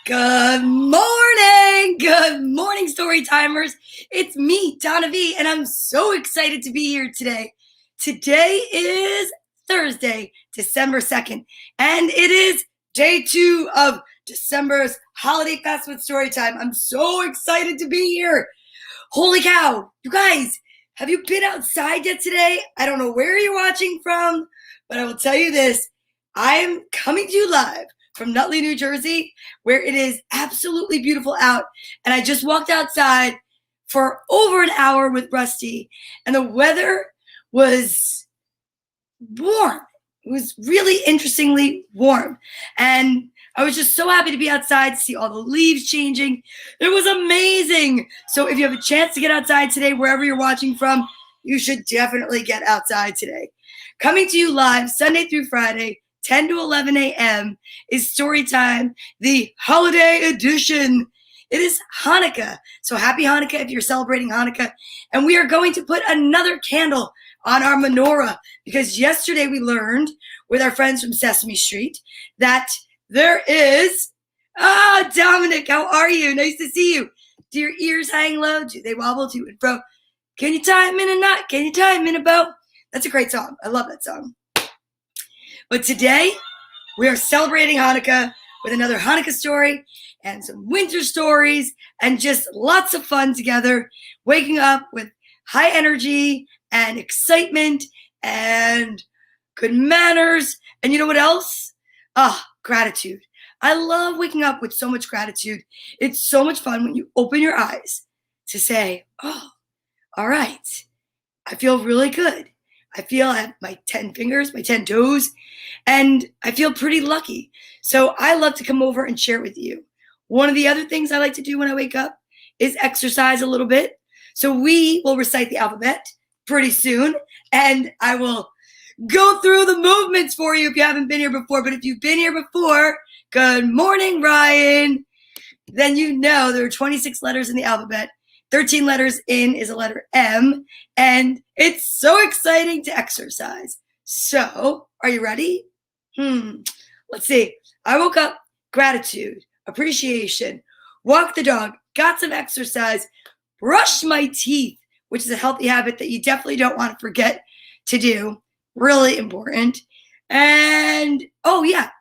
Good morning, story timers. It's me, Donna Vee, and I'm so excited to be here today. Today is Thursday, December 2nd, and it is day 2 of December's Holiday Fast with Storytime. I'm so excited to be here. Holy cow, you guys, have you been outside yet today? I don't know where you're watching from, but I will tell you this. I'm coming to you live from Nutley, New Jersey, where it is absolutely beautiful out. And I just walked outside for over an hour with Rusty, and the weather was warm. It was really interestingly warm. And I was just so happy to be outside to see all the leaves changing. It was amazing. So if you have a chance to get outside today, wherever you're watching from, you should definitely get outside today. Coming to you live Sunday through Friday, 10 to 11 a.m. is Storytime, the holiday edition. It is Hanukkah. So happy Hanukkah if you're celebrating Hanukkah. And we are going to put another candle on our menorah because yesterday we learned with our friends from Sesame Street that there is, Dominic, how are you? Nice to see you. Do your ears hang low? Do they wobble to and fro? Can you tie them in a knot? Can you tie them in a bow? That's a great song. I love that song. But today, we are celebrating Hanukkah with another Hanukkah story and some winter stories and just lots of fun together, waking up with high energy and excitement and good manners. And you know what else? Gratitude. I love waking up with so much gratitude. It's so much fun when you open your eyes to say, all right, I feel really good. I feel I have my 10 fingers, my 10 toes, and I feel pretty lucky. So I love to come over and share it with you. One of the other things I like to do when I wake up is exercise a little bit. So we will recite the alphabet pretty soon, and I will go through the movements for you if you haven't been here before. But if you've been here before, good morning, Ryan. Then you know there are 26 letters in the alphabet. 13 letters in is a letter M, and it's so exciting to exercise. So, are you ready? Let's see. I woke up, gratitude, appreciation, walked the dog, got some exercise, brushed my teeth, which is a healthy habit that you definitely don't want to forget to do. Really important. And,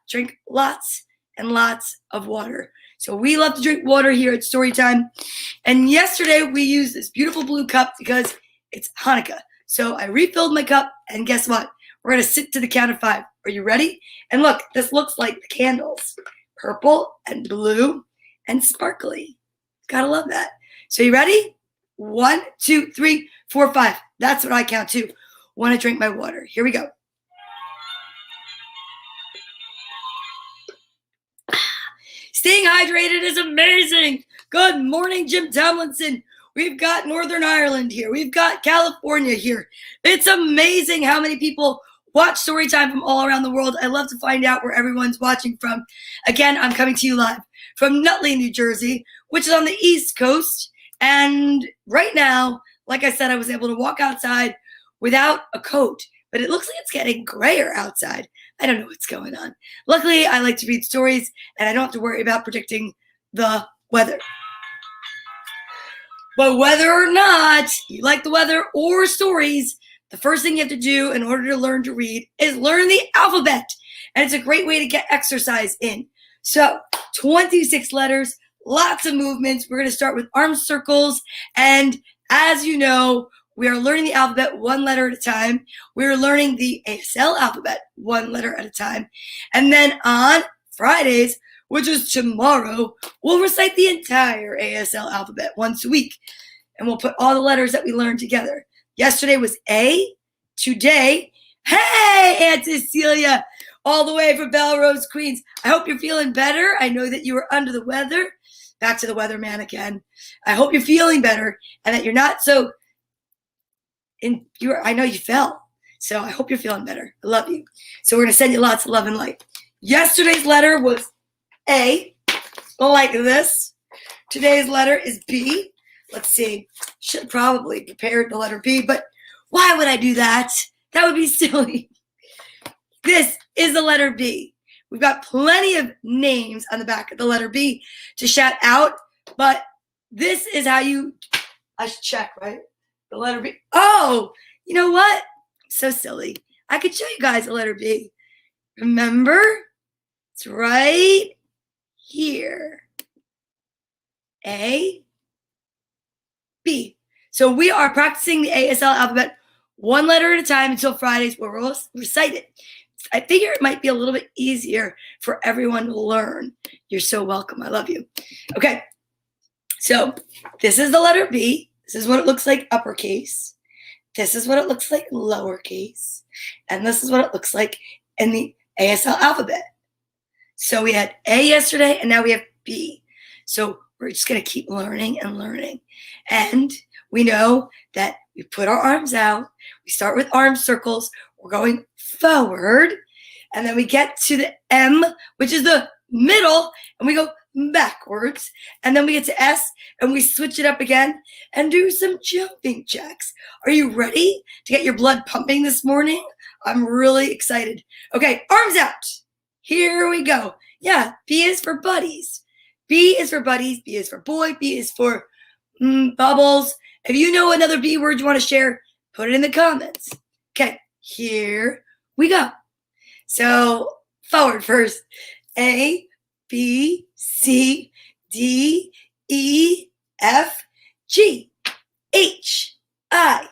drink lots and lots of water. So we love to drink water here at Storytime. And yesterday we used this beautiful blue cup because it's Hanukkah. So I refilled my cup, and guess what? We're going to sit to the count of 5. Are you ready? And look, this looks like the candles. Purple and blue and sparkly. Gotta love that. So you ready? 1, 2, 3, 4, 5. That's what I count to. Want to drink my water. Here we go. Staying hydrated is amazing. Good morning, Jim Tomlinson. We've got Northern Ireland here. We've got California here. It's amazing how many people watch Storytime from all around the world. I love to find out where everyone's watching from. Again, I'm coming to you live from Nutley, New Jersey, which is on the East Coast. And right now, like I said, I was able to walk outside without a coat, but it looks like it's getting grayer outside. I don't know what's going on. Luckily, I like to read stories, and I don't have to worry about predicting the weather. But whether or not you like the weather or stories, the first thing you have to do in order to learn to read is learn the alphabet. And it's a great way to get exercise in. So 26 letters, lots of movements. We're going to start with arm circles. And as you know, we are learning the alphabet one letter at a time. We're learning the ASL alphabet one letter at a time. And then on Fridays, which is tomorrow, we'll recite the entire ASL alphabet once a week. And we'll put all the letters that we learned together. Yesterday was A. Today, hey, Aunt Cecilia, all the way from Belrose, Queens. I hope you're feeling better. I know that you were under the weather. Back to the weatherman again. I hope you're feeling better and that you're not so... I know you fell, so I hope you're feeling better. I love you. So we're going to send you lots of love and light. Yesterday's letter was A, like this. Today's letter is B. Let's see. Should probably prepare the letter B, but why would I do that? That would be silly. This is the letter B. we've got plenty of names on the back of the letter B to shout out, but this is how I should check, right? The letter B. Oh, you know what? So silly. I could show you guys the letter B. Remember? It's right here. A, B. So we are practicing the ASL alphabet one letter at a time until Fridays where we'll recite it. I figure it might be a little bit easier for everyone to learn. You're so welcome. I love you. Okay. So this is the letter B. This is what it looks like uppercase. This is what it looks like lowercase. And this is what it looks like in the ASL alphabet. So we had A yesterday, and now we have B. So we're just going to keep learning and learning. And we know that we put our arms out. We start with arm circles. We're going forward. And then we get to the M, which is the middle, and we go backwards. And then we get to S, and we switch it up again and do some jumping jacks. Are you ready to get your blood pumping this morning? I'm really excited. Okay, arms out. Here we go. Yeah, B is for buddies. B is for buddies. B is for boy. B is for bubbles. If you know another B word you want to share, put it in the comments. Okay, here we go. So forward first. A, B, C, D, E, F, G, H, I,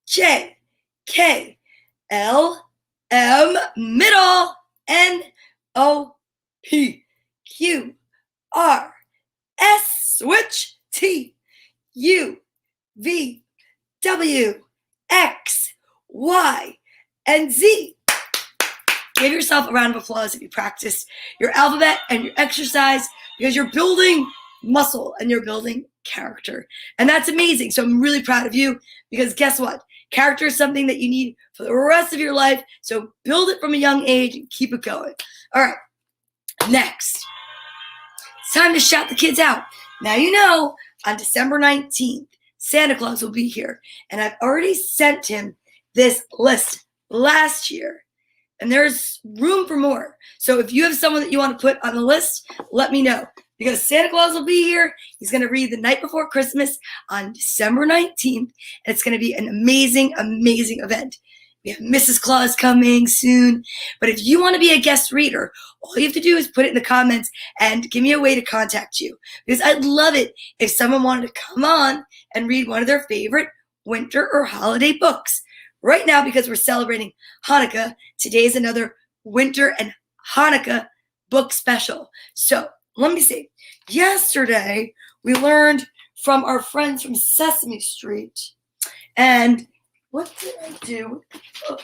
J, K, L, M, middle, N, O, P, Q, R, S, switch, T, U, V, W, X, Y, and Z. Give yourself a round of applause if you practiced your alphabet and your exercise, because you're building muscle and you're building character. And that's amazing. So I'm really proud of you, because guess what? Character is something that you need for the rest of your life. So build it from a young age and keep it going. All right. Next, it's time to shout the kids out. Now, you know, on December 19th, Santa Claus will be here. And I've already sent him this list last year. And there's room for more. So if you have someone that you want to put on the list, let me know. Because Santa Claus will be here. He's going to read The Night Before Christmas on December 19th. And it's going to be an amazing, amazing event. We have Mrs. Claus coming soon. But if you want to be a guest reader, all you have to do is put it in the comments and give me a way to contact you. Because I'd love it if someone wanted to come on and read one of their favorite winter or holiday books. Right now, because we're celebrating Hanukkah, today's another winter and Hanukkah book special. So let me see. Yesterday, we learned from our friends from Sesame Street. And what did I do with the book?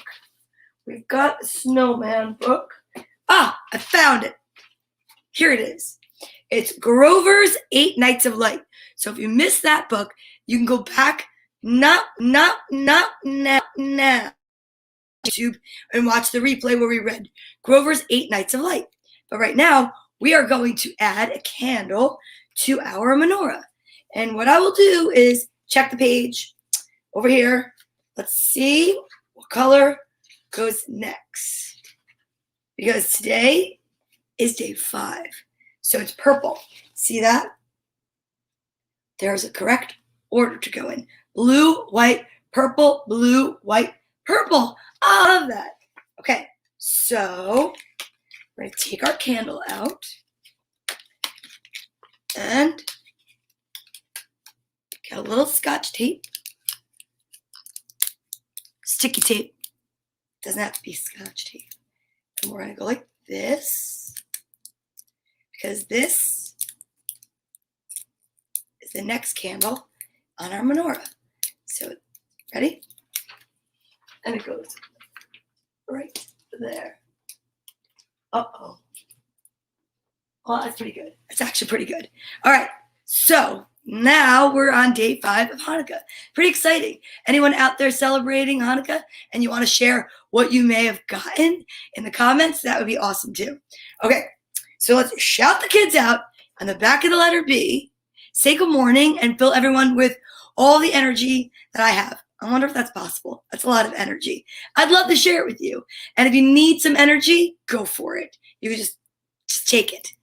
We've got the Snowman book. Ah, I found it. Here it is. It's Grover's 8 Nights of Light. So if you missed that book, you can go back now YouTube and watch the replay where we read Grover's 8 Nights of Light. But right now, we are going to add a candle to our menorah. And what I will do is check the page over here. Let's see what color goes next. Because today is day 5. So it's purple. See that? There's a correct order to go in. Blue, white, purple, blue, white, purple. I love that. Okay, so we're going to take our candle out and get a little Scotch tape. Sticky tape. Doesn't have to be Scotch tape. And we're going to go like this, because this is the next candle on our menorah. So, ready? And it goes right there. Uh-oh. Well, that's pretty good. That's actually pretty good. All right. So, now we're on day 5 of Hanukkah. Pretty exciting. Anyone out there celebrating Hanukkah and you want to share what you may have gotten in the comments? That would be awesome too. Okay. So, let's shout the kids out on the back of the letter B. Say good morning and fill everyone with all the energy that I have. I wonder if that's possible. That's a lot of energy. I'd love to share it with you. And if you need some energy, go for it. You can just just take it.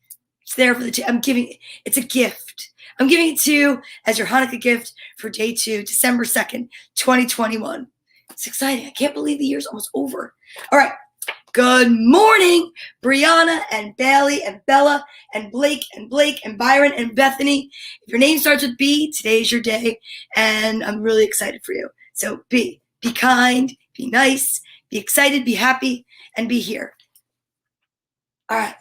It's there for it's a gift. I'm giving it to you as your Hanukkah gift for day 2, December 2nd, 2021. It's exciting. I can't believe the year's almost over. All right. Good morning, Brianna and Bailey and Bella and Blake and Byron and Bethany. If your name starts with B, today's your day, and I'm really excited for you. So be kind, be nice, be excited, be happy, and be here. All right.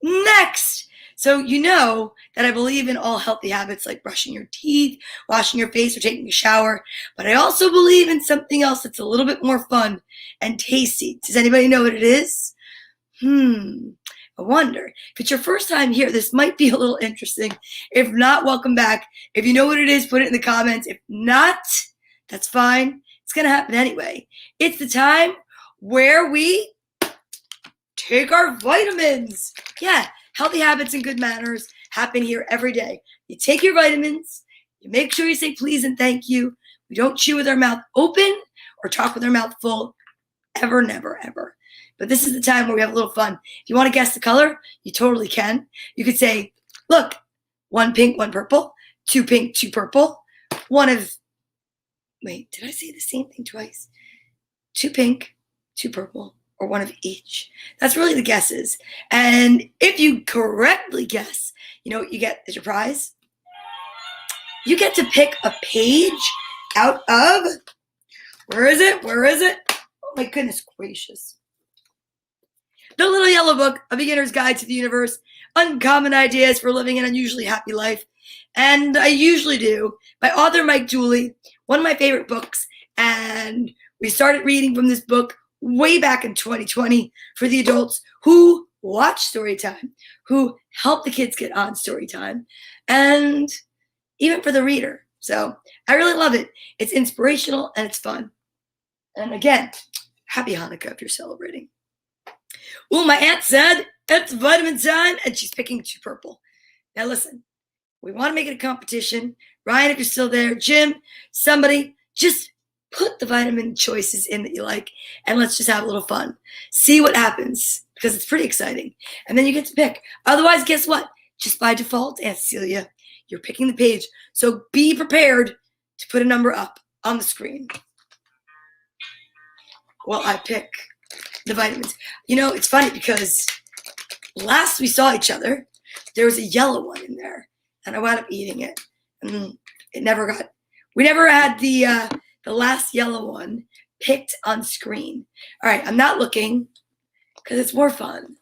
Next. So you know that I believe in all healthy habits like brushing your teeth, washing your face, or taking a shower. But I also believe in something else that's a little bit more fun and tasty. Does anybody know what it is? I wonder. If it's your first time here, this might be a little interesting. If not, welcome back. If you know what it is, put it in the comments. If not, that's fine. It's going to happen anyway. It's the time where we take our vitamins. Yeah. Healthy habits and good manners happen here every day. You take your vitamins. You make sure you say please and thank you. We don't chew with our mouth open or talk with our mouth full. Ever, never, ever. But this is the time where we have a little fun. If you want to guess the color, you totally can. You could say, look, 1 pink, 1 purple, 2 pink, 2 purple, wait, did I say the same thing twice? 2 pink, 2 purple. Or one of each. That's really the guesses. And if you correctly guess, you know what you get as your prize? You get to pick a page out of, where is it? Oh my goodness gracious. The Little Yellow Book, A Beginner's Guide to the Universe, Uncommon Ideas for Living an Unusually Happy Life. And I usually do, by author Mike Dooley, one of my favorite books. And we started reading from this book way back in 2020 for the adults who watch Storytime, who help the kids get on Storytime, and even for the reader. So I really love it. It's inspirational and it's fun. And again, happy Hanukkah if you're celebrating. Well, my aunt said it's vitamin time and she's picking 2 purple. Now listen, we want to make it a competition. Ryan, if you're still there, Jim, somebody, just put the vitamin choices in that you like, and let's just have a little fun. See what happens, because it's pretty exciting. And then you get to pick. Otherwise, guess what? Just by default, Aunt Cecilia, you're picking the page. So be prepared to put a number up on the screen while I pick the vitamins. You know, it's funny because last we saw each other, there was a yellow one in there, and I wound up eating it. And we never had the last yellow one picked on screen. All right, I'm not looking because it's more fun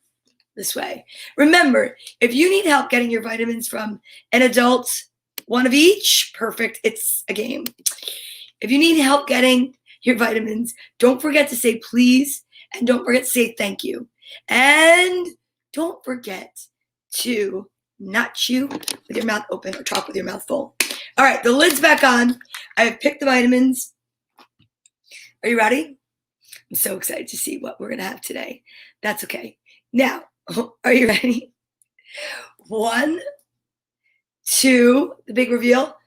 this way. Remember, if you need help getting your vitamins from an adult, one of each, perfect, it's a game. If you need help getting your vitamins, don't forget to say please, and don't forget to say thank you. And don't forget to not chew with your mouth open or talk with your mouth full. All right, the lid's back on. I have picked the vitamins. Are you ready? I'm so excited to see what we're going to have today. That's okay. Now, are you ready? 1, 2, the big reveal.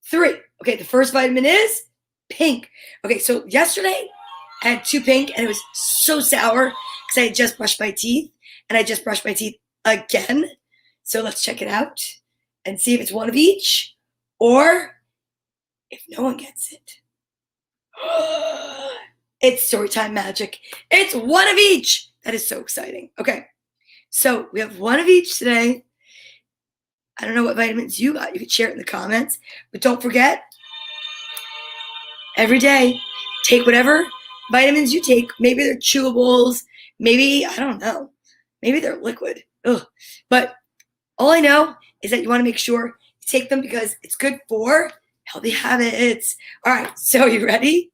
3. Okay, the first vitamin is pink. Okay, so yesterday I had 2 pink and it was so sour because I had just brushed my teeth and I just brushed my teeth again. So let's check it out and see if it's one of each or if no one gets it. It's Storytime magic. It's one of each. That is so exciting. Okay, so we have one of each today. I don't know what vitamins you got. You can share it in the comments. But don't forget, every day, take whatever vitamins you take. Maybe they're chewables. Maybe, I don't know. Maybe they're liquid. Ugh. But all I know is that you want to make sure you take them because it's good for healthy habits. All right, so you ready?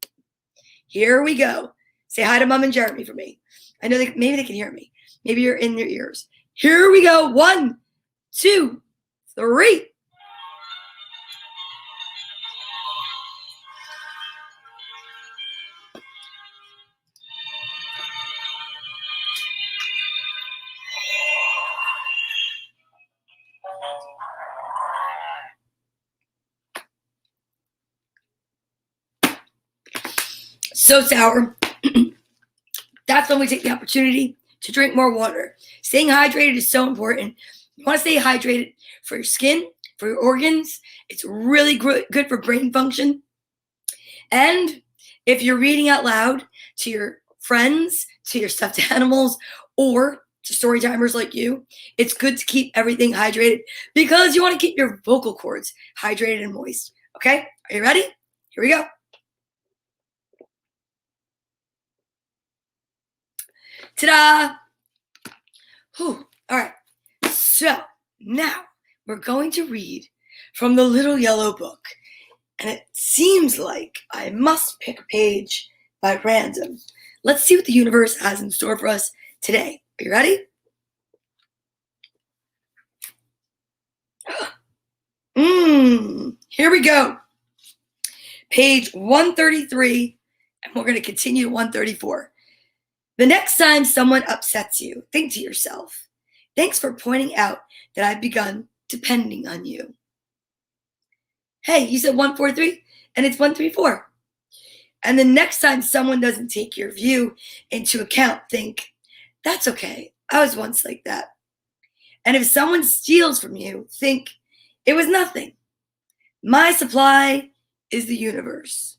Here we go. Say hi to Mom and Jeremy for me. I know maybe they can hear me. Maybe you're in their ears. Here we go. 1, 2, 3. So sour. That's when we take the opportunity to drink more water. Staying hydrated is so important. You want to stay hydrated for your skin, for your organs. It's really good for brain function. And if you're reading out loud to your friends, to your stuffed animals, or to story timers like you, it's good to keep everything hydrated because you want to keep your vocal cords hydrated and moist. Okay? Are you ready? Here we go. Ta-da! Whew. All right. So now we're going to read from the Little Yellow Book. And it seems like I must pick a page by random. Let's see what the universe has in store for us today. Are you ready? Here we go. Page 133, and we're going to continue to 134. The next time someone upsets you, think to yourself, thanks for pointing out that I've begun depending on you. Hey, you said 143, and it's 134. And the next time someone doesn't take your view into account, think, that's okay. I was once like that. And if someone steals from you, think, it was nothing. My supply is the universe.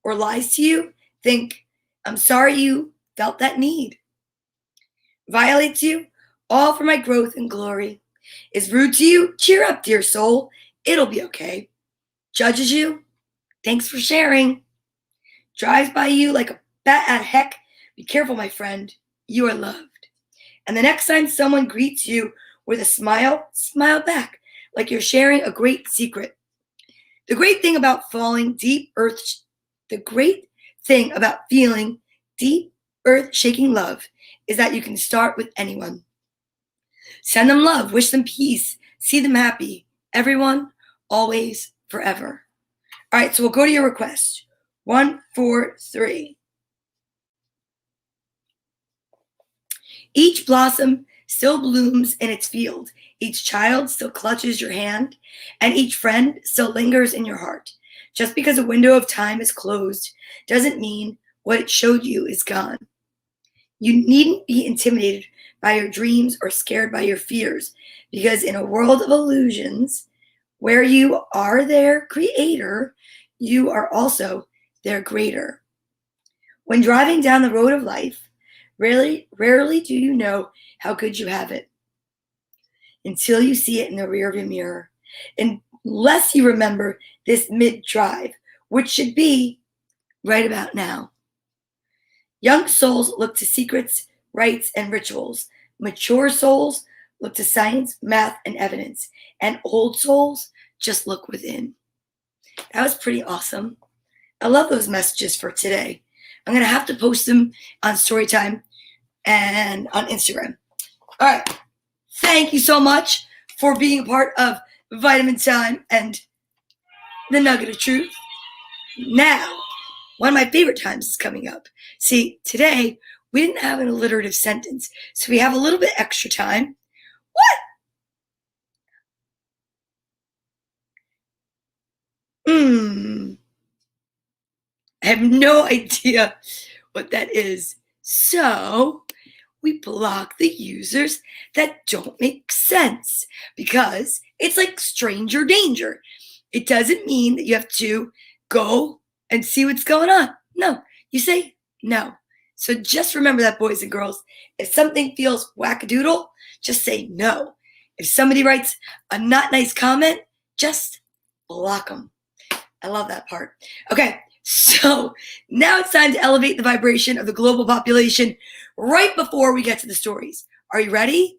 Or lies to you, think, I'm sorry you felt that need. Violates you, all for my growth and glory. Is rude to you, cheer up, dear soul. It'll be okay. Judges you, thanks for sharing. Drives by you like a bat out of heck. Be careful, my friend. You are loved. And the next time someone greets you with a smile, smile back like you're sharing a great secret. The great thing about feeling deep earth-shaking love is that you can start with anyone. Send them love, wish them peace, see them happy. Everyone, always, forever. All right, so we'll go to your request. 143. Each blossom still blooms in its field. Each child still clutches your hand, and each friend still lingers in your heart. Just because a window of time is closed doesn't mean what it showed you is gone. You needn't be intimidated by your dreams or scared by your fears, because in a world of illusions, where you are their creator, you are also their greater. When driving down the road of life, rarely do you know how good you have it until you see it in the rearview mirror. Unless you remember this mid-drive, which should be right about now. Young souls look to secrets, rites, and rituals. Mature souls look to science, math, and evidence. And old souls just look within. That was pretty awesome. I love those messages for today. I'm going to have to post them on Storytime and on Instagram. All right. Thank you so much for being a part of Vitamin Time and the Nugget of Truth. Now, one of my favorite times is coming up. See, today we didn't have an alliterative sentence, so we have a little bit extra time. What? I have no idea what that is. So we block the users that don't make sense because it's like stranger danger. It doesn't mean that you have to go and see what's going on. No, you say no. So just remember that, boys and girls. If something feels wackadoodle, just say no. If somebody writes a not nice comment, just block them. I love that part. Okay, so now it's time to elevate the vibration of the global population right before we get to the stories. Are you ready?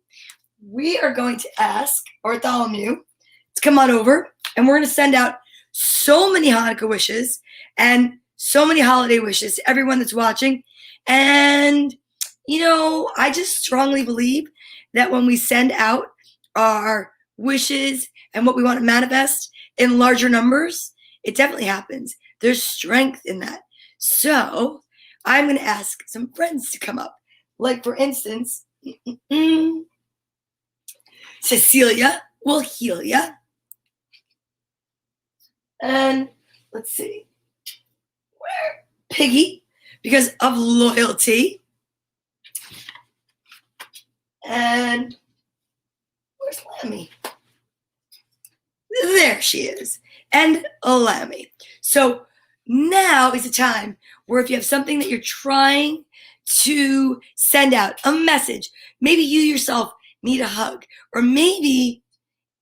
We are going to ask Bartholomew to come on over, and we're going to send out so many Hanukkah wishes and so many holiday wishes to everyone that's watching. And, I just strongly believe that when we send out our wishes and what we want to manifest in larger numbers, it definitely happens. There's strength in that. So I'm going to ask some friends to come up. Like, for instance, Cecilia will heal ya. And let's see. Where? Piggy, because of loyalty. And where's Lammy? There she is. And Lammy. So now is the time where if you have something that you're trying to send out, a message, maybe you yourself need a hug, or maybe,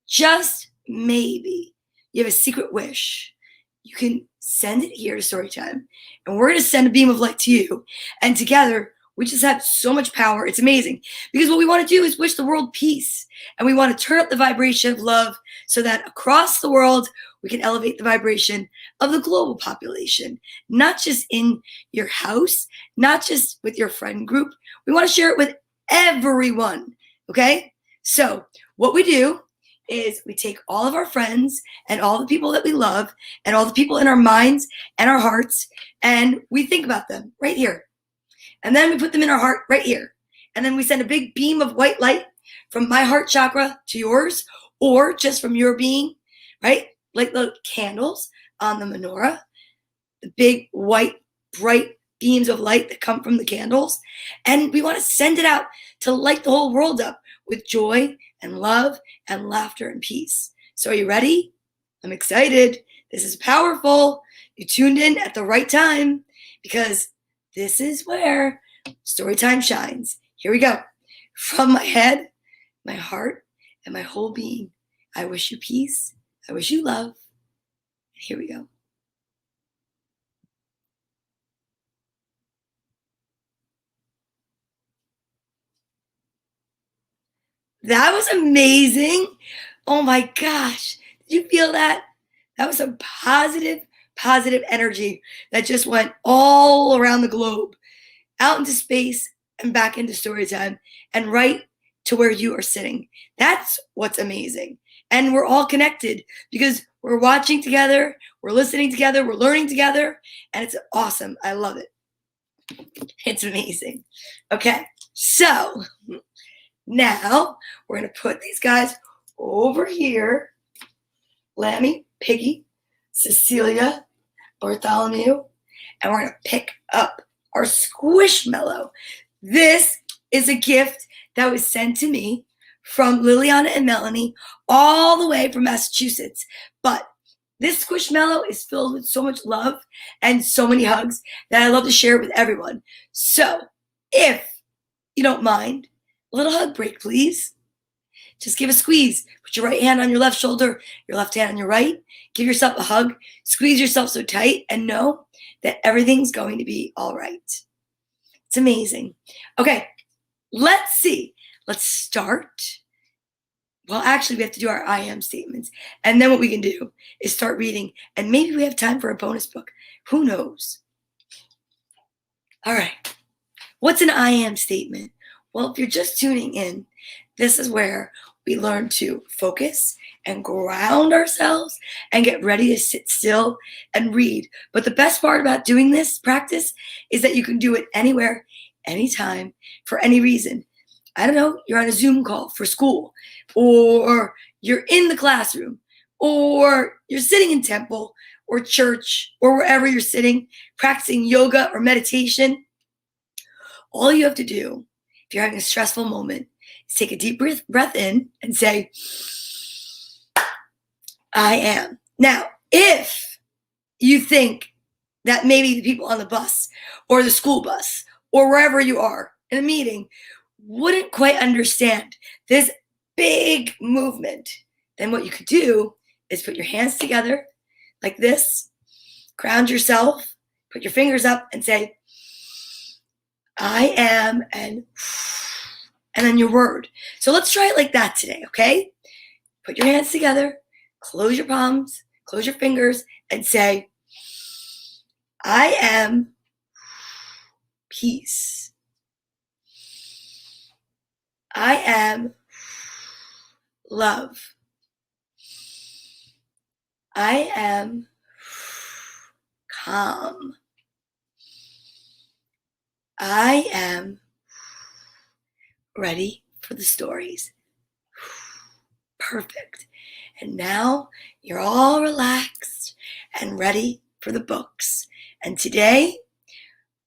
just maybe, you have a secret wish, you can send it here to Storytime, and we're going to send a beam of light to you. And together, we just have so much power. It's amazing. Because what we want to do is wish the world peace. And we want to turn up the vibration of love so that across the world, we can elevate the vibration of the global population. Not just in your house, not just with your friend group. We want to share it with everyone. Okay? So what we do is we take all of our friends and all the people that we love and all the people in our minds and our hearts, and we think about them right here. And then we put them in our heart right here. And then we send a big beam of white light from my heart chakra to yours, or just from your being, right? Like the candles on the menorah, the big white, bright beams of light that come from the candles. And we want to send it out to light the whole world up with joy and love and laughter and peace. So are you ready? I'm excited. This is powerful. You tuned in at the right time, because this is where Storytime shines. Here we go. From my head, my heart, and my whole being, I wish you peace. I wish you love. Here we go. That was amazing. Oh my gosh. Did you feel that? That was some positive energy that just went all around the globe, out into space and back into Storytime, and right to where you are sitting. That's what's amazing. And we're all connected because we're watching together, we're listening together, we're learning together, and it's awesome. I love it. It's amazing. Okay, so now we're going to put these guys over here. Lammy, Piggy, Cecilia, Bartholomew, and we're going to pick up our Squishmallow. This is a gift that was sent to me from Liliana and Melanie all the way from Massachusetts. But this Squishmallow is filled with so much love and so many hugs that I love to share it with everyone. So if you don't mind, a little hug break, please. Just give a squeeze. Put your right hand on your left shoulder, your left hand on your right. Give yourself a hug. Squeeze yourself so tight and know that everything's going to be all right. It's amazing. Okay, let's see. Let's start. Well, actually, we have to do our I am statements. And then what we can do is start reading. And maybe we have time for a bonus book. Who knows? All right. What's an I am statement? Well, if you're just tuning in, this is where we learn to focus and ground ourselves and get ready to sit still and read. But the best part about doing this practice is that you can do it anywhere, anytime, for any reason. I don't know, you're on a Zoom call for school, or you're in the classroom, or you're sitting in temple or church or wherever you're sitting, practicing yoga or meditation. All you have to do, if you're having a stressful moment, is take a deep breath in and say, I am. Now, if you think that maybe the people on the bus or the school bus or wherever you are in a meeting wouldn't quite understand this big movement, then what you could do is put your hands together like this, ground yourself, put your fingers up and say, I am, and then your word. So let's try it like that today, okay? Put your hands together, close your palms, close your fingers, and say, I am peace. I am love. I am calm. I am ready for the stories. Perfect. And now you're all relaxed and ready for the books. And today,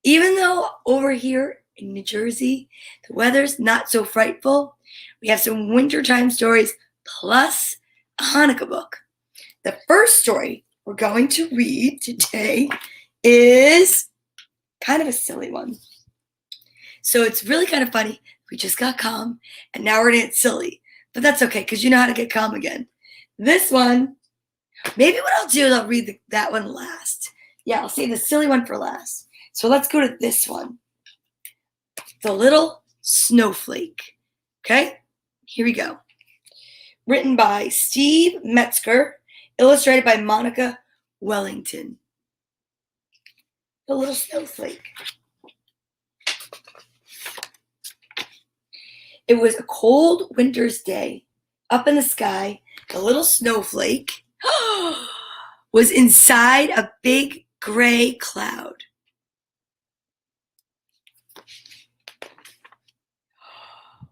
even though over here in New Jersey. The weather's not so frightful. We have some wintertime stories plus a Hanukkah book. The first story we're going to read today is kind of a silly one. So it's really kind of funny. We just got calm, and now we're going to get silly. But that's okay, because you know how to get calm again. This one, maybe what I'll do is I'll read that one last. Yeah, I'll save the silly one for last. So let's go to this one. The Little Snowflake. Okay, here we go. Written by Steve Metzger, illustrated by Monica Wellington. The Little Snowflake. It was a cold winter's day. Up in the sky, the little snowflake was inside a big gray cloud.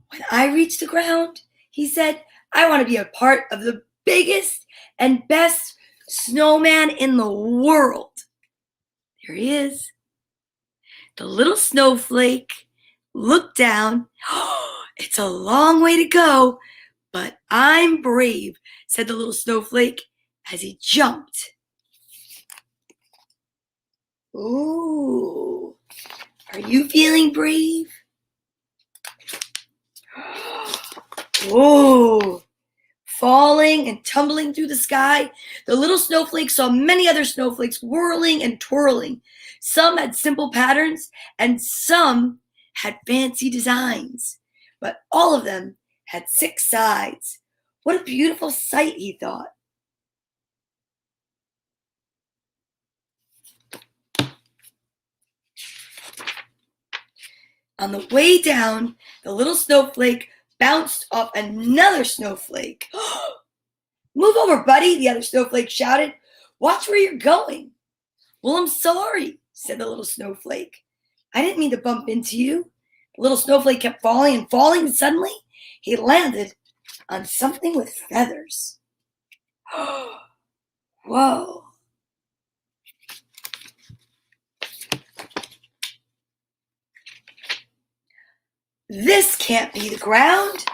When I reach the ground, he said, I want to be a part of the biggest and best snowman in the world. There he is. The little snowflake looked down. It's a long way to go, but I'm brave, said the little snowflake as he jumped. Ooh, are you feeling brave? Whoa. Falling and tumbling through the sky, the little snowflake saw many other snowflakes whirling and twirling. Some had simple patterns and some had fancy designs, but all of them had 6 sides. What a beautiful sight, he thought. On the way down, the little snowflake bounced off another snowflake. Move over, buddy, the other snowflake shouted. Watch where you're going. Well, I'm sorry, said the little snowflake. I didn't mean to bump into you. The little snowflake kept falling and falling, and suddenly he landed on something with feathers. Whoa. This can't be the ground,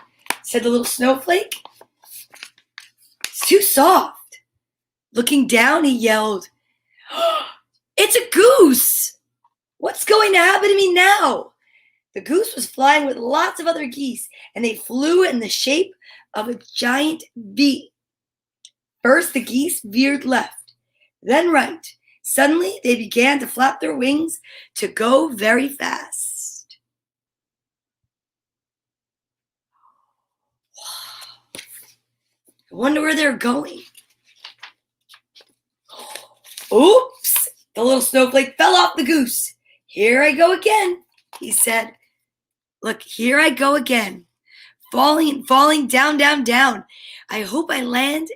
said the little snowflake. It's too soft. Looking down, he yelled, It's a goose! What's going to happen to me now? The goose was flying with lots of other geese, and they flew in the shape of a giant V. First, the geese veered left, then right. Suddenly, they began to flap their wings to go very fast. I wonder where they're going. Oops! The little snowflake fell off the goose. Here I go again, he said. Look, here I go again. Falling and falling, down, down, down. I hope I land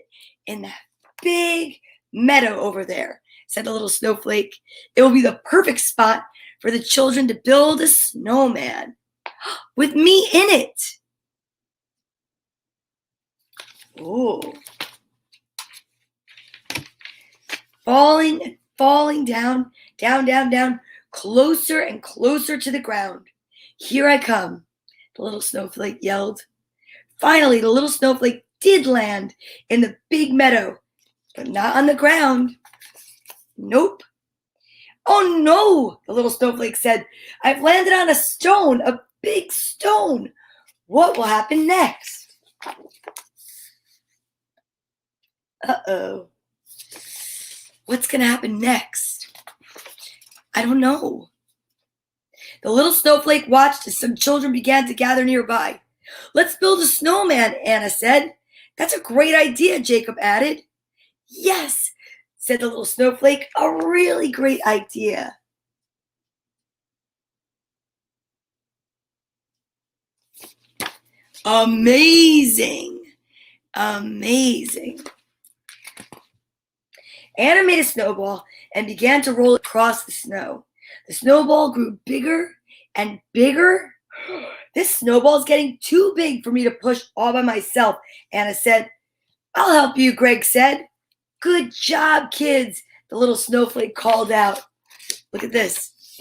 in that big meadow over there, said the little snowflake. It will be the perfect spot for the children to build a snowman with me in it. Ooh. Falling and falling down, down, down, down, closer and closer to the ground. Here I come, the little snowflake yelled. Finally, the little snowflake did land in the big meadow, but not on the ground. Nope. Oh no, the little snowflake said. I've landed on a stone, a big stone. What will happen next? Uh-oh. What's going to happen next? I don't know. The little snowflake watched as some children began to gather nearby. Let's build a snowman, Anna said. That's a great idea, Jacob added. Yes, said the little snowflake, a really great idea. Amazing. Amazing. Anna made a snowball and began to roll it across the snow. The snowball grew bigger and bigger. This snowball is getting too big for me to push all by myself, Anna said. I'll help you, Greg said. Good job, kids, the little snowflake called out. Look at this.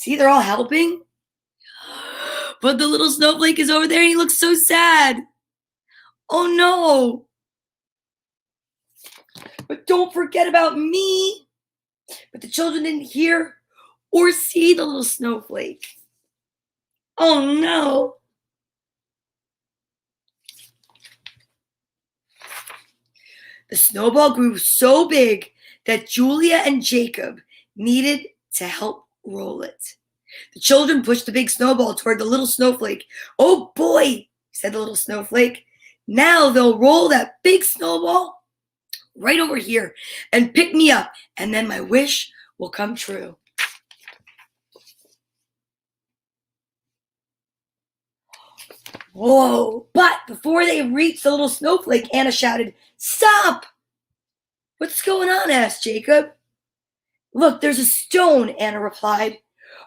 See, they're all helping. But the little snowflake is over there and he looks so sad. Oh no. But don't forget about me. But the children didn't hear or see the little snowflake. Oh no. The snowball grew so big that Julia and Jacob needed to help roll it. The children pushed the big snowball toward the little snowflake. Oh boy, said the little snowflake. Now they'll roll that big snowball right over here and pick me up, and then my wish will come true. Whoa, but before they reached the little snowflake, Anna shouted, "Stop!" "What's going on?" asked Jacob. "Look, there's a stone," Anna replied.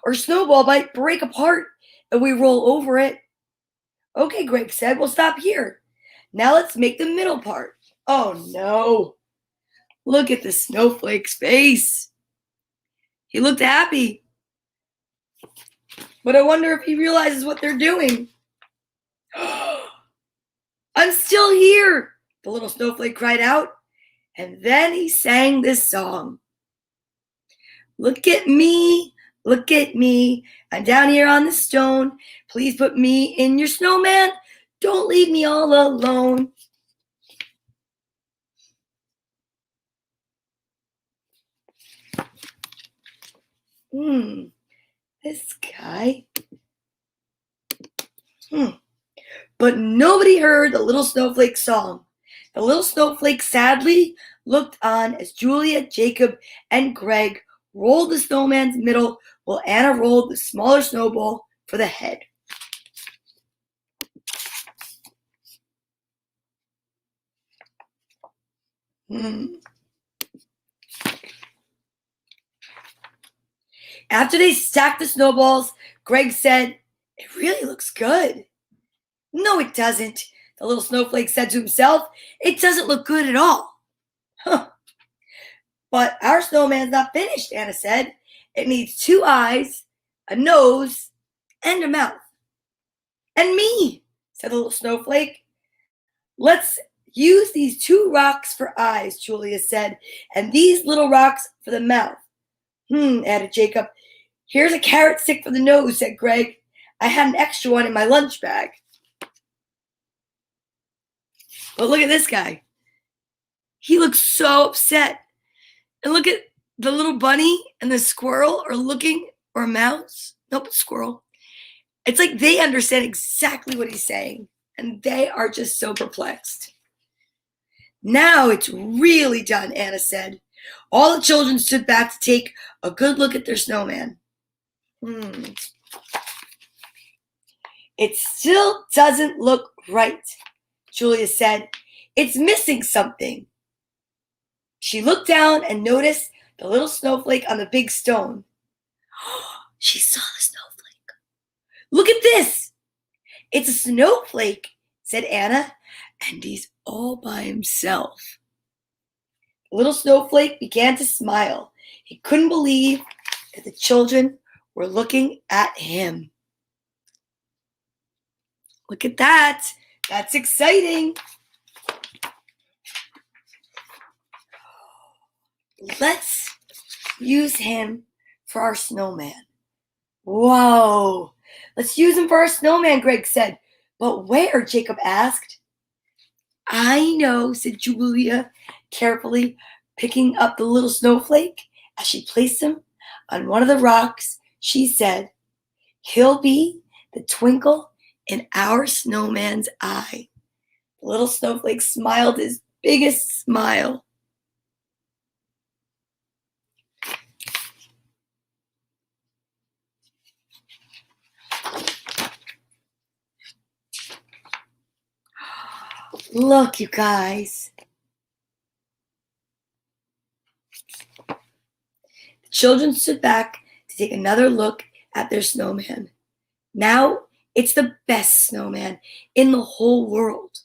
"Our snowball might break apart if we roll over it." "Okay," Greg said, "we'll stop here. Now let's make the middle part." Oh no. Look at the snowflake's face. He looked happy. But I wonder if he realizes what they're doing. "I'm still here," the little snowflake cried out. And then he sang this song. "Look at me, look at me. I'm down here on the stone. Please put me in your snowman. Don't leave me all alone." This guy. But nobody heard the little snowflake song. The little snowflake sadly looked on as Julia, Jacob, and Greg rolled the snowman's middle while Anna rolled the smaller snowball for the head. After they stacked the snowballs, Greg said, "It really looks good." "No, it doesn't," the little snowflake said to himself. "It doesn't look good at all." "Huh. But our snowman's not finished," Anna said. "It needs 2 eyes, a nose, and a mouth." "And me," said the little snowflake. "Let's use these 2 rocks for eyes," Julia said, "and these little rocks for the mouth." Added Jacob. "Here's a carrot stick for the nose," said Greg. "I had an extra one in my lunch bag." But look at this guy. He looks so upset. And look at the little bunny and the squirrel are looking, or a mouse. Nope, squirrel. It's like they understand exactly what he's saying. And they are just so perplexed. "Now it's really done," Anna said. All the children stood back to take a good look at their snowman. "It still doesn't look right," Julia said. "It's missing something." She looked down and noticed the little snowflake on the big stone. She saw the snowflake. "Look at this. It's a snowflake," said Anna, "and he's all by himself." The little snowflake began to smile. He couldn't believe that the children were looking at him. Look at that. That's exciting. Let's use him for our snowman. Whoa. Let's use him for our snowman, Greg said. "But where?" Jacob asked. "I know," said Julia, carefully picking up the little snowflake. As she placed him on one of the rocks, she said, "He'll be the twinkle in our snowman's eye." The little snowflake smiled his biggest smile. Look, you guys. The children stood back to take another look at their snowman. Now it's the best snowman in the whole world,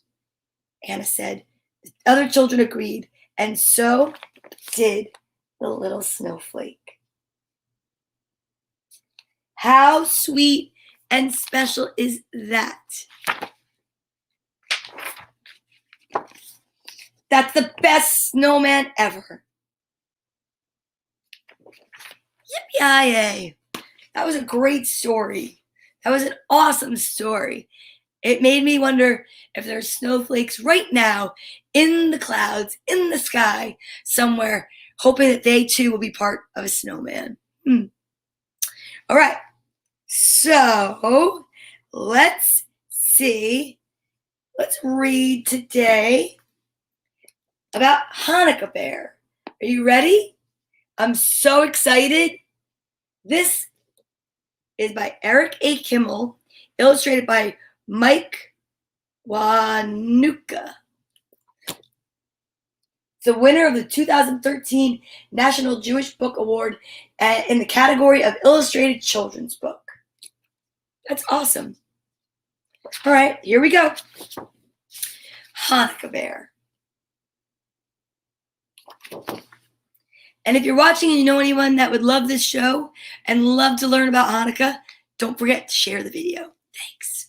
Anna said. The other children agreed, and so did the little snowflake. How sweet and special is that? That's the best snowman ever. Yippee-yay. That was a great story. That was an awesome story. It made me wonder if there's snowflakes right now in the clouds, in the sky, somewhere, hoping that they too will be part of a snowman. All right, so let's see. Let's read today about Hanukkah Bear. Are you ready? I'm so excited. This is by Eric A. Kimmel, illustrated by Mike Wanuka. The winner of the 2013 National Jewish Book Award in the category of Illustrated Children's Book. That's awesome. All right, here we go. Hanukkah Bear. And if you're watching and you know anyone that would love this show and love to learn about Hanukkah, don't forget to share the video. Thanks.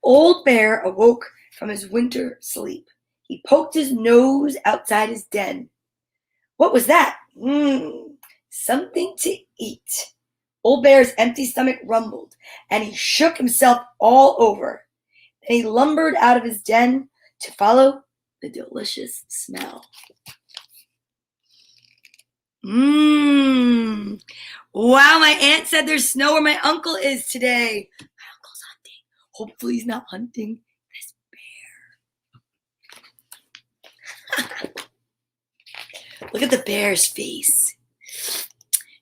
Old Bear awoke from his winter sleep. He poked his nose outside his den. What was that? Something to eat. Old Bear's empty stomach rumbled, and he shook himself all over. Then he lumbered out of his den to follow the delicious smell. Wow, my aunt said there's snow where my uncle is today. My uncle's hunting. Hopefully he's not hunting this bear. Look at the bear's face.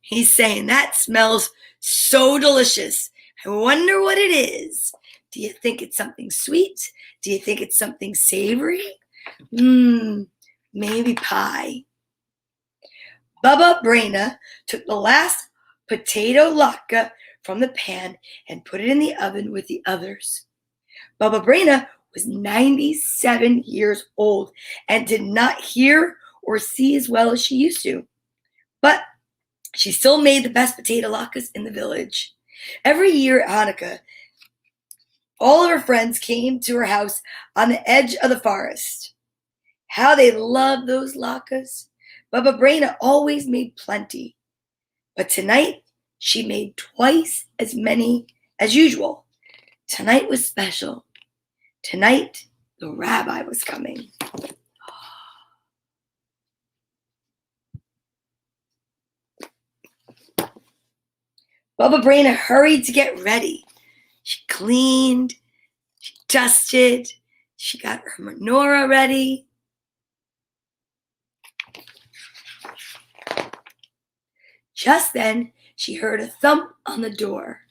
He's saying, that smells so delicious. I wonder what it is. Do you think it's something sweet? Do you think it's something savory? Maybe pie. Bubba Braina took the last potato latke from the pan and put it in the oven with the others. Bubba Braina was 97 years old and did not hear or see as well as she used to. But she still made the best potato latkes in the village. Every year at Hanukkah, all of her friends came to her house on the edge of the forest. How they loved those latkes. Bubba Braina always made plenty. But tonight, she made twice as many as usual. Tonight was special. Tonight, the rabbi was coming. Bubba Braina hurried to get ready. She cleaned, she dusted, she got her menorah ready. Just then, she heard a thump on the door.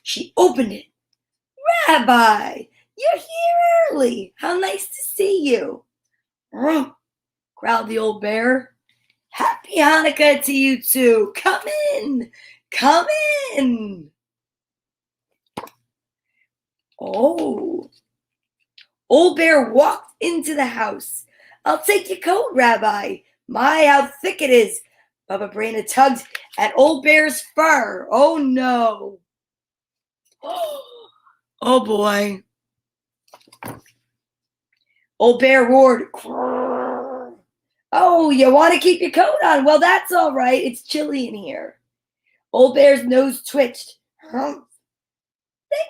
She opened it. Rabbi, you're here early. How nice to see you. Growled the old bear. Happy Hanukkah to you too. Come in. Come in. Oh. Old Bear walked into the house. I'll take your coat, Rabbi. My, how thick it is. Bubba Braina tugged at Old Bear's fur. Oh, no. Oh, boy. Old Bear roared. Oh, you want to keep your coat on? Well, that's all right. It's chilly in here. Old Bear's nose twitched. Thank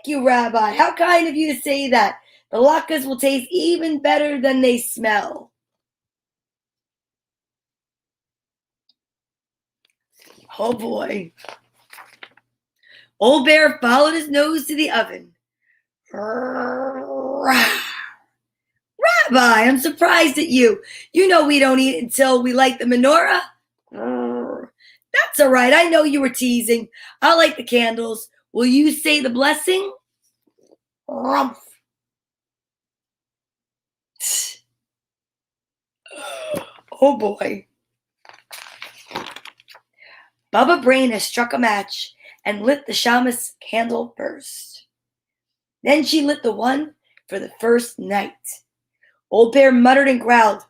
you, Rabbi. How kind of you to say that. The latkes will taste even better than they smell. Oh, boy. Old Bear followed his nose to the oven. Rabbi, I'm surprised at you. You know we don't eat until we light the menorah. That's all right. I know you were teasing. I'll light the candles. Will you say the blessing? Oh, boy. Bubba Braina struck a match and lit the shamus candle first. Then she lit the one for the first night. Old Bear muttered and growled.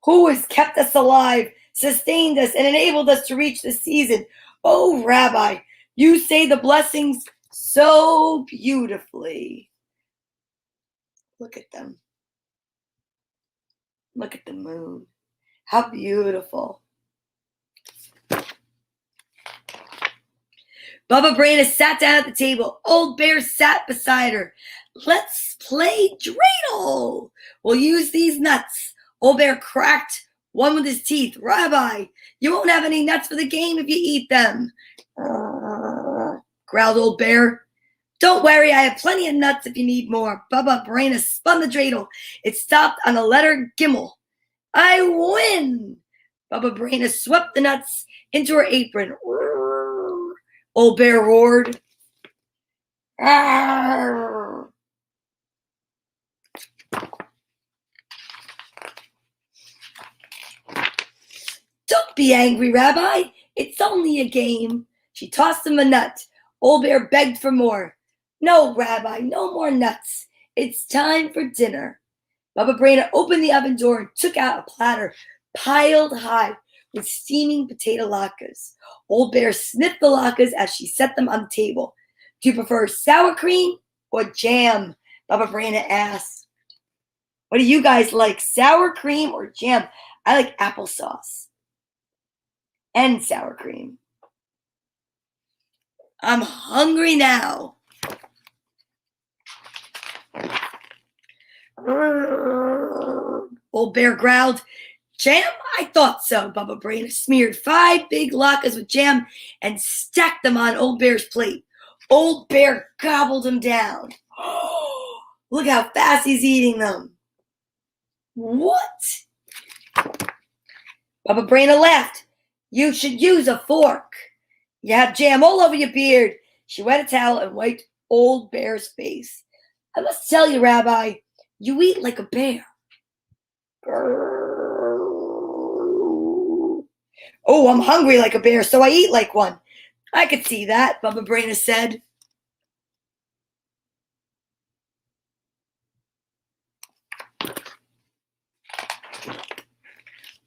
who has kept us alive, sustained us, and enabled us to reach this season. Oh, Rabbi, you say the blessings so beautifully. Look at them. Look at the moon. How beautiful. Bubba Braina sat down at the table. Old Bear sat beside her. Let's play dreidel. We'll use these nuts. Old Bear cracked one with his teeth. Rabbi, you won't have any nuts for the game if you eat them. Growled Old Bear. Don't worry, I have plenty of nuts if you need more. Bubba Braina spun the dreidel. It stopped on the letter Gimel. I win! Bubba Braina swept the nuts into her apron. Old Bear roared. Arr! Don't be angry, Rabbi. It's only a game. She tossed him a nut. Old Bear begged for more. No, Rabbi, no more nuts. It's time for dinner. Bubba Braina opened the oven door and took out a platter piled high with steaming potato latkes. Old Bear sniffed the latkes as she set them on the table. Do you prefer sour cream or jam? Bubba Braina asked. What do you guys like, sour cream or jam? I like applesauce and sour cream. I'm hungry now. Old Bear growled. Jam? I thought so. Bubba Braina smeared 5 big latkes with jam and stacked them on Old Bear's plate. Old Bear gobbled them down. Look how fast he's eating them. What? Bubba Braina laughed. You should use a fork. You have jam all over your beard. She wet a towel and wiped Old Bear's face. I must tell you, Rabbi, you eat like a bear. Oh, I'm hungry like a bear, so I eat like one. I could see that, Bubba Braina said.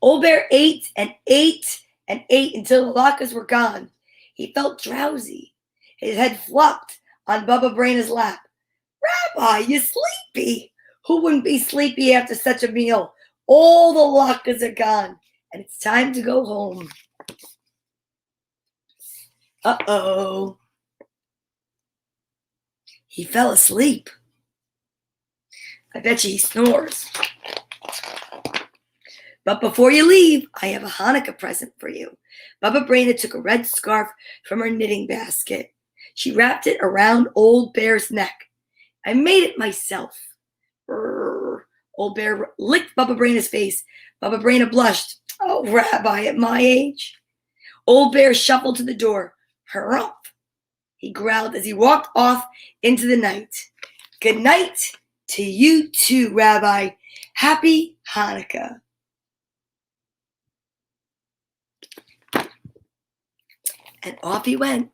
Old Bear ate and ate and ate until the latkes were gone. He felt drowsy. His head flopped on Bubba Braina's lap. Rabbi, you sleepy? Who wouldn't be sleepy after such a meal? All the latkes are gone, and it's time to go home. Uh-oh. He fell asleep. I bet you he snores. But before you leave, I have a Hanukkah present for you. Bubba Braina took a red scarf from her knitting basket. She wrapped it around Old Bear's neck. I made it myself. Brrr. Old Bear licked Bubba Braina's face. Bubba Braina blushed. Oh, Rabbi, at my age. Old Bear shuffled to the door. Harumph, he growled as he walked off into the night. Good night to you too, Rabbi. Happy Hanukkah. And off he went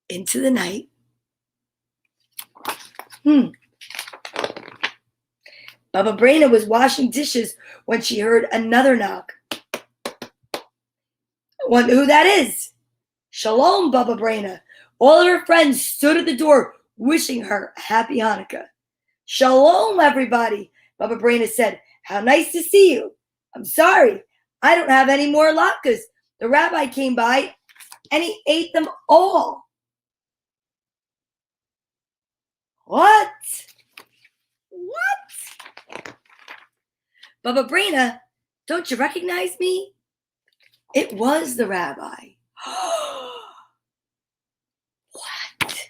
into the night. Bubba Braina was washing dishes when she heard another knock. I wonder who that is. Shalom, Bubba Braina. All of her friends stood at the door wishing her a happy Hanukkah. Shalom, everybody, Bubba Braina said. How nice to see you. I'm sorry, I don't have any more latkes. The rabbi came by and he ate them all. What? Bubba Braina, don't you recognize me? It was the rabbi. What?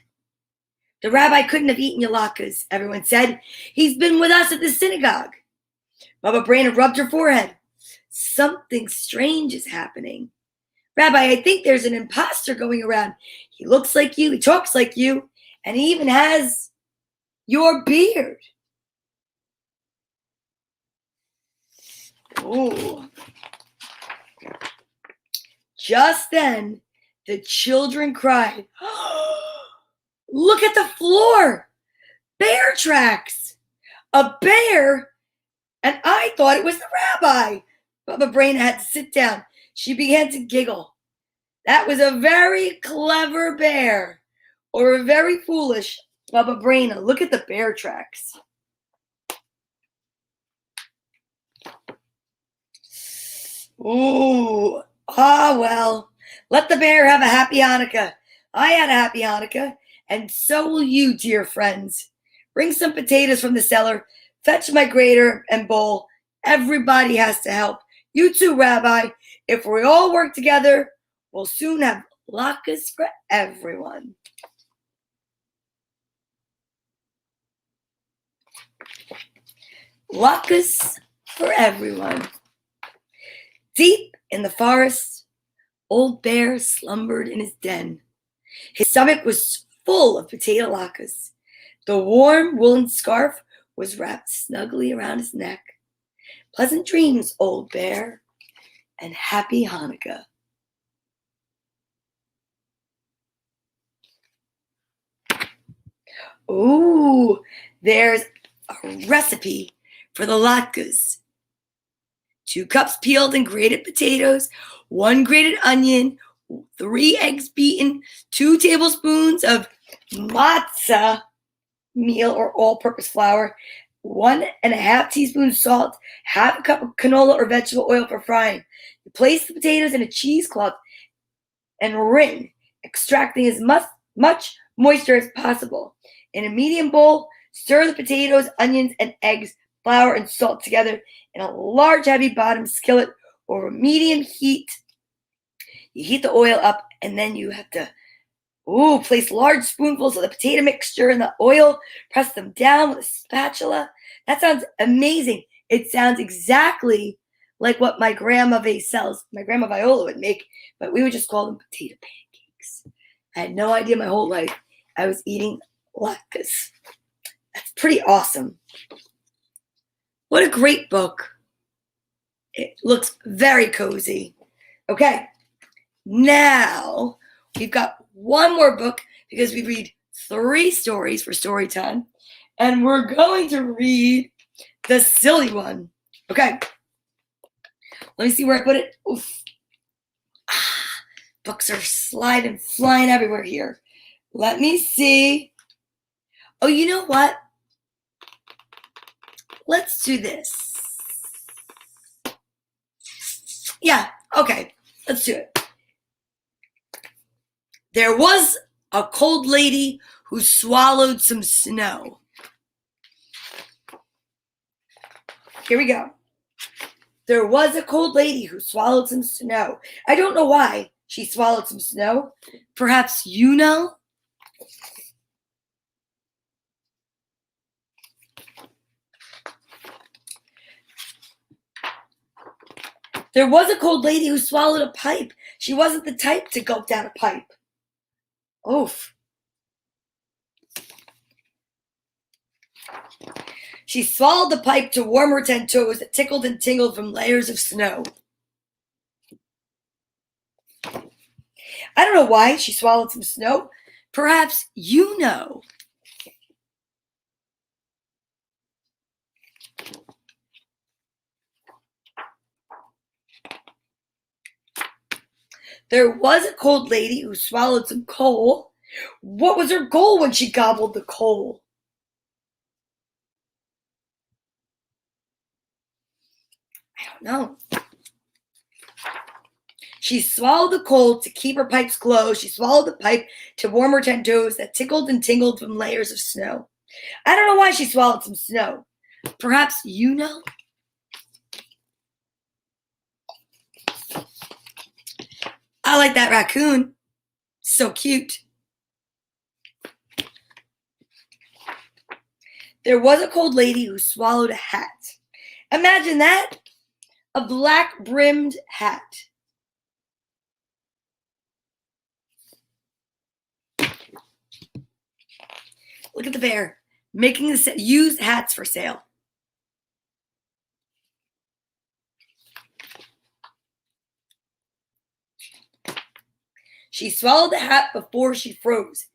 The rabbi couldn't have eaten your latkes, everyone said. He's been with us at the synagogue. Bubba Braina rubbed her forehead. Something strange is happening. Rabbi, I think there's an imposter going around. He looks like you, he talks like you, and he even has your beard. Ooh. Just then, the children cried, Look at the floor! Bear tracks! A bear? And I thought it was the rabbi. Baba Brain had to sit down. She began to giggle. That was a very clever bear, or a very foolish Baba Brain. Look at the bear tracks. Ooh, well, let the bear have a happy Hanukkah. I had a happy Hanukkah, and so will you, dear friends. Bring some potatoes from the cellar, fetch my grater and bowl. Everybody has to help. You too, Rabbi. If we all work together, we'll soon have latkes for everyone. Latkes for everyone. Deep in the forest, Old Bear slumbered in his den. His stomach was full of potato latkes. The warm woolen scarf was wrapped snugly around his neck. Pleasant dreams, Old Bear, and happy Hanukkah. Ooh, there's a recipe for the latkes. 2 cups peeled and grated potatoes, 1 grated onion, 3 eggs beaten, 2 tablespoons of matzah meal or all-purpose flour, 1.5 teaspoons salt, half a cup of canola or vegetable oil for frying. You place the potatoes in a cheesecloth and wring, extracting as much moisture as possible. In a medium bowl, stir the potatoes, onions, and eggs, flour, and salt together in a large heavy bottom skillet over medium heat. You heat the oil up, and then you have to place large spoonfuls of the potato mixture in the oil. Press them down with a spatula. That sounds amazing. It sounds exactly like what my grandma Viola would make, but we would just call them potato pancakes. I had no idea my whole life I was eating latkes. That's pretty awesome. What a great book. It looks very cozy. Okay, now we've got one more book because we read 3 stories for story time, and we're going to read the silly one. Okay, let me see where I put it. Oof. Books are sliding, flying everywhere here. Let me see. Oh, you know what? Let's do this. Yeah, okay, let's do it. There was a cold lady who swallowed some snow. Here we go. There was a cold lady who swallowed some snow. I don't know why she swallowed some snow. Perhaps you know? There was a cold lady who swallowed a pipe. She wasn't the type to gulp down a pipe. Oof. She swallowed the pipe to warm her 10 toes that tickled and tingled from layers of snow. I don't know why she swallowed some snow. Perhaps you know. There was a cold lady who swallowed some coal. What was her goal when she gobbled the coal? I don't know. She swallowed the coal to keep her pipes closed. She swallowed the pipe to warm her 10 toes that tickled and tingled from layers of snow. I don't know why she swallowed some snow. Perhaps you know? I like that raccoon. So cute. There was a cold lady who swallowed a hat. Imagine that. A black-brimmed hat. Look at the bear making the used hats for sale. She swallowed the hat before she froze.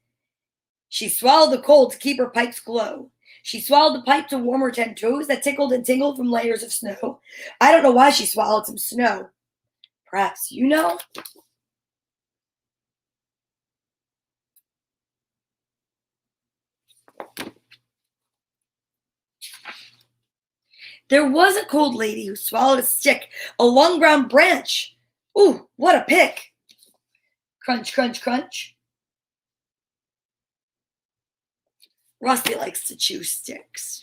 She swallowed the coal to keep her pipes glow. She swallowed the pipe to warm her 10 toes that tickled and tingled from layers of snow. I don't know why she swallowed some snow. Perhaps you know? There was a cold lady who swallowed a stick, a long brown branch. Ooh, what a pick! Crunch, crunch, crunch. Rusty likes to chew sticks.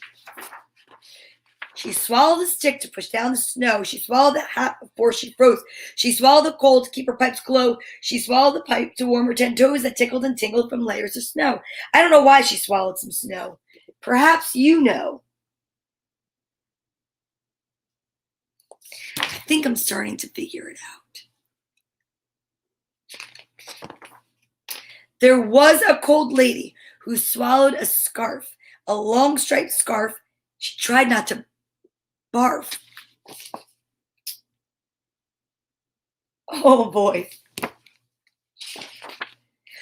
She swallowed the stick to push down the snow. She swallowed the hat before she froze. She swallowed the coal to keep her pipes glow. She swallowed the pipe to warm her 10 toes that tickled and tingled from layers of snow. I don't know why she swallowed some snow. Perhaps you know. I think I'm starting to figure it out. There was a cold lady who swallowed a scarf, a long striped scarf. She tried not to barf. Oh boy.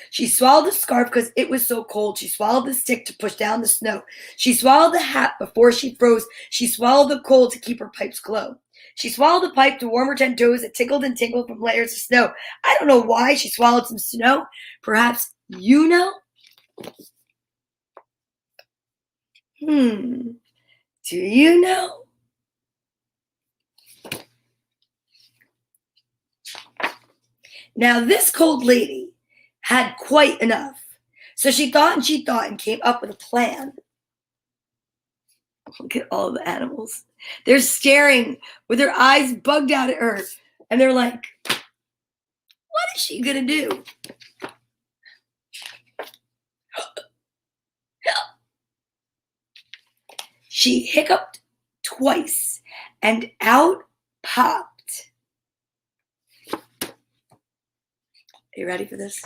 She swallowed the scarf because it was so cold. She swallowed the stick to push down the snow. She swallowed the hat before she froze. She swallowed the coal to keep her pipes glow. She swallowed the pipe to warm her 10 toes that tickled and tingled from layers of snow. I don't know why she swallowed some snow. Perhaps you know? Do you know? Now, this cold lady had quite enough. So she thought and came up with a plan. Look at all the animals. They're staring with their eyes bugged out at her. And they're like, what is she going to do? She hiccuped twice and out popped. Are you ready for this?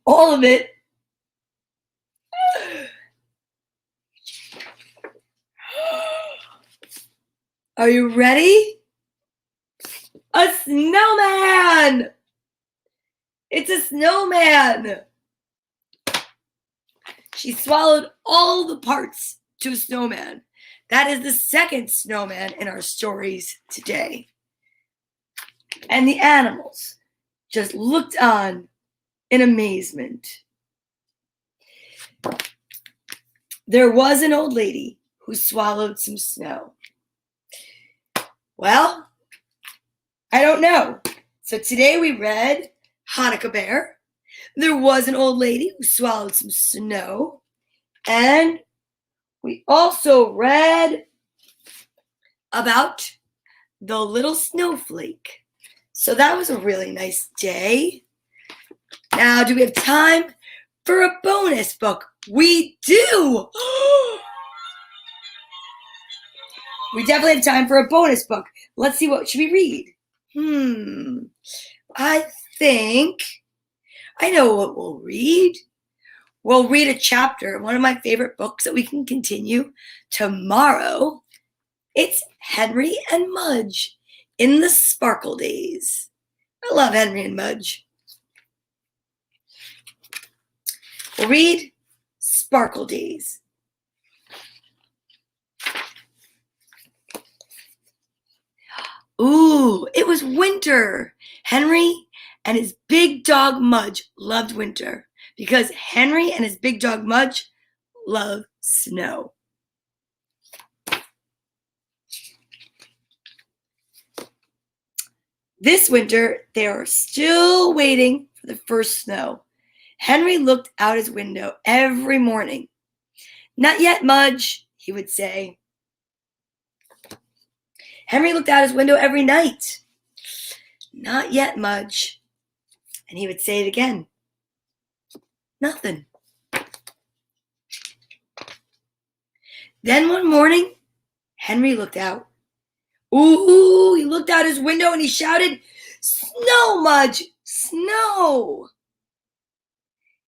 All of it. Are you ready? A snowman! It's a snowman! She swallowed all the parts to a snowman. That is the second snowman in our stories today. And the animals just looked on in amazement. There was an old lady who swallowed some snow. Well, I don't know. So today we read Hanukkah Bear. There was an old lady who swallowed some snow. And we also read about the Little Snowflake. So that was a really nice day. Now, do we have time for a bonus book? We do! We definitely have time for a bonus book. Let's see, what should we read? I think I know what we'll read. We'll read a chapter, one of my favorite books that we can continue tomorrow. It's Henry and Mudge in the Sparkle Days. I love Henry and Mudge. We'll read Sparkle Days. Ooh, it was winter. Henry and his big dog Mudge loved winter because Henry and his big dog Mudge love snow. This winter, they are still waiting for the first snow. Henry looked out his window every morning. Not yet, Mudge, he would say. Henry looked out his window every night. Not yet, Mudge. And he would say it again. Nothing. Then one morning, Henry looked out. Ooh, he looked out his window and he shouted, "Snow, Mudge, snow!"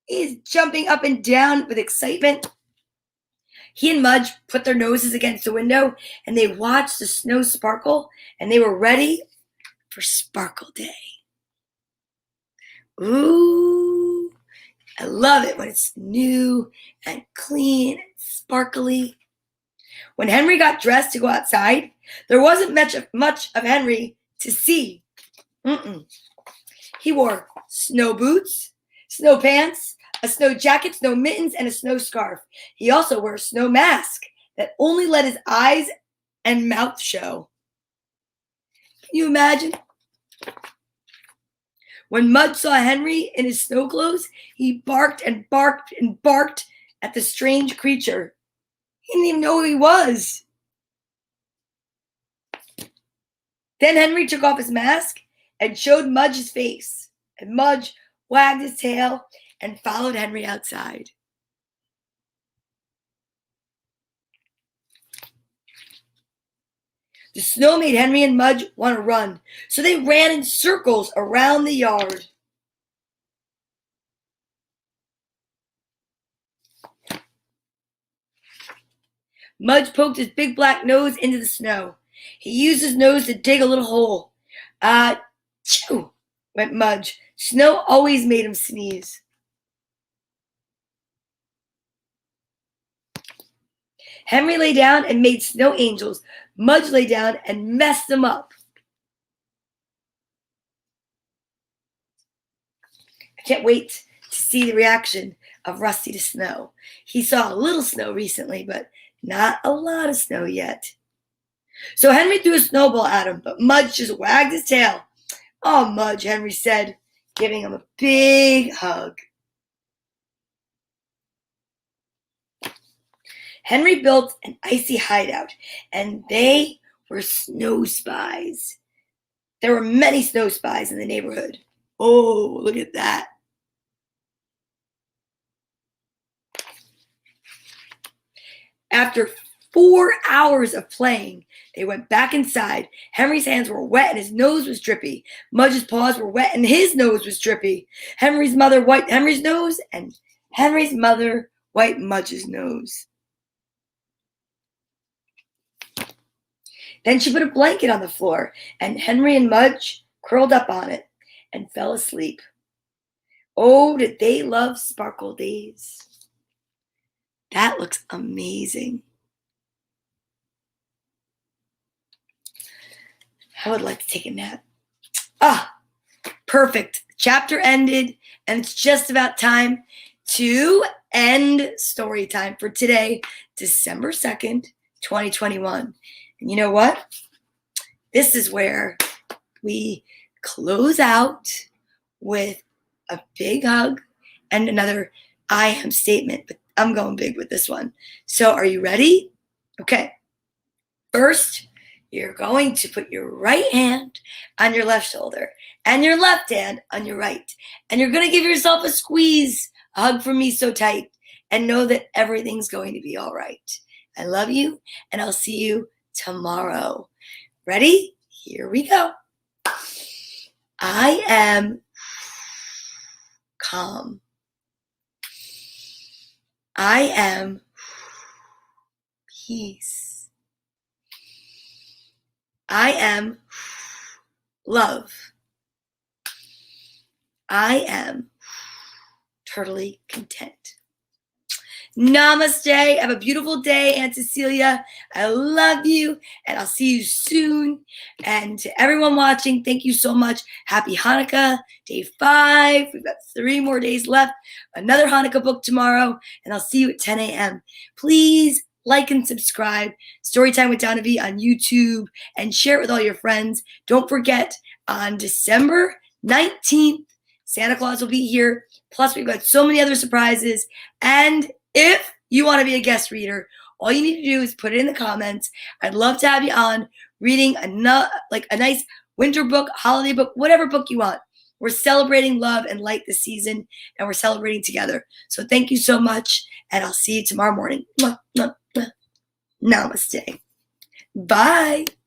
He's jumping up and down with excitement. He and Mudge put their noses against the window and they watched the snow sparkle and they were ready for Sparkle Day. Ooh. I love it when it's new and clean and sparkly. When Henry got dressed to go outside, there wasn't much of Henry to see. He wore snow boots, snow pants, a snow jacket, snow mittens, and a snow scarf. He also wore a snow mask that only let his eyes and mouth show. Can you imagine? When Mudge saw Henry in his snow clothes, he barked and barked and barked at the strange creature. He didn't even know who he was. Then Henry took off his mask and showed Mudge his face. And Mudge wagged his tail and followed Henry outside. The snow made Henry and Mudge want to run, so they ran in circles around the yard. Mudge poked his big black nose into the snow. He used his nose to dig a little hole. Achoo, went Mudge. Snow always made him sneeze. Henry lay down and made snow angels. Mudge lay down and messed them up. I can't wait to see the reaction of Rusty to snow. He saw a little snow recently, but not a lot of snow yet. So Henry threw a snowball at him, but Mudge just wagged his tail. "Oh, Mudge," Henry said, giving him a big hug. Henry built an icy hideout, and they were snow spies. There were many snow spies in the neighborhood. Oh, look at that. After 4 hours of playing, they went back inside. Henry's hands were wet and his nose was drippy. Mudge's paws were wet and his nose was drippy. Henry's mother wiped Henry's nose, and Henry's mother wiped Mudge's nose. Then she put a blanket on the floor, and Henry and Mudge curled up on it and fell asleep. Oh, did they love sparkle days. That looks amazing. I would like to take a nap. Perfect. The chapter ended, and it's just about time to end story time for today, December 2nd, 2021. And you know what? This is where we close out with a big hug and another I am statement, but I'm going big with this one. So are you ready? Okay. First, you're going to put your right hand on your left shoulder and your left hand on your right. And you're going to give yourself a squeeze, a hug from me so tight, and know that everything's going to be all right. I love you, and I'll see you tomorrow. Ready? Here we go. I am calm. I am peace. I am love. I am totally content. Namaste. Have a beautiful day, Aunt Cecilia. I love you, and I'll see you soon. And to everyone watching, thank you so much. Happy Hanukkah, day 5. We've got 3 more days left. Another Hanukkah book tomorrow, and I'll see you at 10 a.m. Please like and subscribe. Storytime with Donna Vee on YouTube, and share it with all your friends. Don't forget, on December 19th, Santa Claus will be here. Plus, we've got so many other surprises. And if you want to be a guest reader, all you need to do is put it in the comments. I'd love to have you on reading a nice winter book, holiday book, whatever book you want. We're celebrating love and light this season, and we're celebrating together. So thank you so much, and I'll see you tomorrow morning. Namaste. Bye.